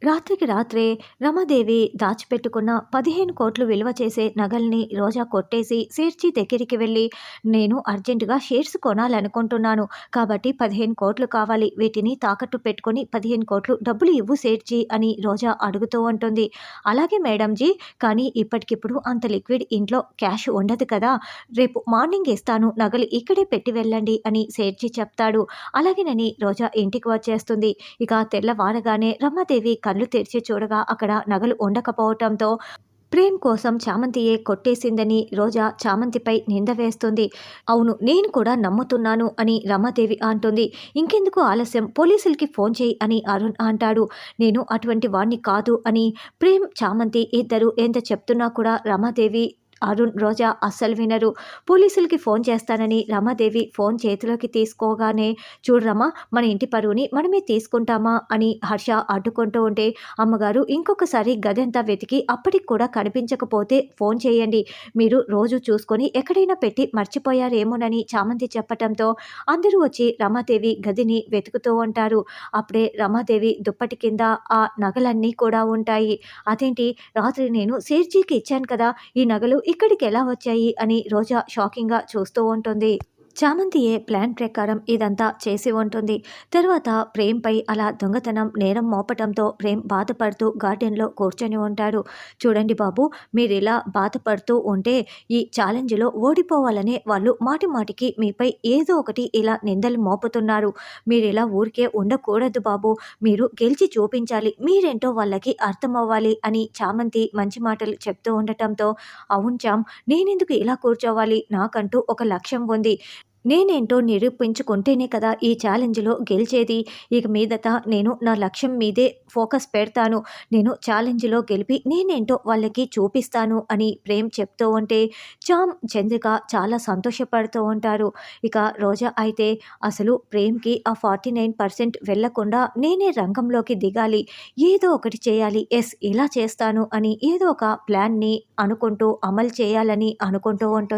రాత్రికి రాత్రే రమాదేవి దాచిపెట్టుకున్న 15,00,00,000 విలువ చేసే నగల్ని రోజా కొట్టేసి సేర్చి దగ్గరికి వెళ్ళి, నేను అర్జెంటుగా షేర్స్ కొనాలనుకుంటున్నాను. కాబట్టి 15,00,00,000 కావాలి. వీటిని తాకట్టు పెట్టుకొని 15,00,00,000 డబ్బులు ఇవ్వు సేట్‌జీ అని రోజా అడుగుతూ ఉంటుంది. అలాగే మేడంజీ, కానీ ఇప్పటికిప్పుడు అంత లిక్విడ్ ఇంట్లో క్యాష్ ఉండదు కదా! రేపు మార్నింగ్ ఇస్తాను. నగలు ఇక్కడే పెట్టి వెళ్ళండి అని సేట్‌జీ చెప్తాడు. అలాగేనని రోజా ఇంటికి వచ్చేస్తుంది. ఇక తెల్లవారగానే రమాదేవి కళ్ళు తెరిచి చూడగా అక్కడ నగలు ఉండకపోవటంతో ప్రేమ్ కోసం చామంతియే కొట్టేసిందని రోజా చామంతిపై నింద వేస్తుంది. అవును, నేను కూడా నమ్ముతున్నాను అని రమాదేవి అంటుంది. ఇంకెందుకు ఆలస్యం, పోలీసులకి ఫోన్ చేయి అని అరుణ్ అంటాడు. నేను అటువంటి వాణ్ణి కాదు అని ప్రేమ్ చామంతి ఇద్దరు ఎంత చెప్తున్నా కూడా రమాదేవి అరుణ్ రోజా అస్సలు వినరు. పోలీసులకి ఫోన్ చేస్తానని రమాదేవి ఫోన్ చేతిలోకి తీసుకోగానే, చూడు రమా, మన ఇంటి పరువుని మనమే తీసుకుంటామా అని హర్ష అడ్డుకుంటూ ఉంటే, అమ్మగారు ఇంకొకసారి గదంతా వెతికి అప్పటికి కూడా కనిపించకపోతే ఫోన్ చేయండి. మీరు రోజు చూసుకొని ఎక్కడైనా పెట్టి మర్చిపోయారేమోనని చామంతి చెప్పటంతో అందరూ వచ్చి రమాదేవి గదిని వెతుకుతూ ఉంటారు. అప్పుడే రమాదేవి దుప్పటి కింద ఆ నగలన్నీ కూడా ఉంటాయి. అదేంటి, రాత్రి నేను సేట్‌జీకి ఇచ్చాను కదా, ఈ నగలు ఇక్కడికి ఎలా వచ్చాయి అని రోజా షాకింగ్గా చూస్తూ ఉంటుంది. చామంతియే ప్లాన్ ప్రకారం ఇదంతా చేసి ఉంటుంది. తర్వాత ప్రేమ్పై అలా దొంగతనం నేరం మోపటంతో ప్రేమ్ బాధపడుతూ గార్డెన్లో కూర్చొని ఉంటాడు. చూడండి బాబు, మీరిలా బాధపడుతూ ఉంటే ఈ ఛాలెంజ్లో ఓడిపోవాలనే వాళ్ళు మాటి మాటికి మీపై ఏదో ఒకటి ఇలా నిందలు మోపుతున్నారు. మీరిలా ఊరికే ఉండకూడదు బాబు, మీరు గెలిచి చూపించాలి, మీరేంటో వాళ్ళకి అర్థమవ్వాలి అని చామంతి మంచి మాటలు చెప్తూ ఉండటంతో, అవును చామ్, నేనెందుకు ఇలా కూర్చోవాలి, నాకంటూ ఒక లక్ష్యం ఉంది. నేనేంటో నిరూపించుకుంటేనే కదా ఈ ఛాలెంజ్‌లో గెలిచేది. ఇక మీదట నేను నా లక్ష్యం మీదే ఫోకస్ పెడతాను. నేను ఛాలెంజ్‌లో గెలిపి నేనేంటో వాళ్ళకి చూపిస్తాను అని ప్రేమ్ చెప్తూ ఉంటే చామ్, చంద్రిక చాలా సంతోషపడుతూ ఉంటారు. ఇక రోజా అయితే అసలు ప్రేమ్‌కి ఆ 49% వెళ్ళకుండా నేనే రంగంలోకి దిగాలి. ఏదో ఒకటి చేయాలి. యెస్, ఇలా చేస్తాను అని ఏదో ఒక ప్లాన్‌ని అనుకుంటూ అమలు చేయాలని అనుకుంటూ ఉంటుంది.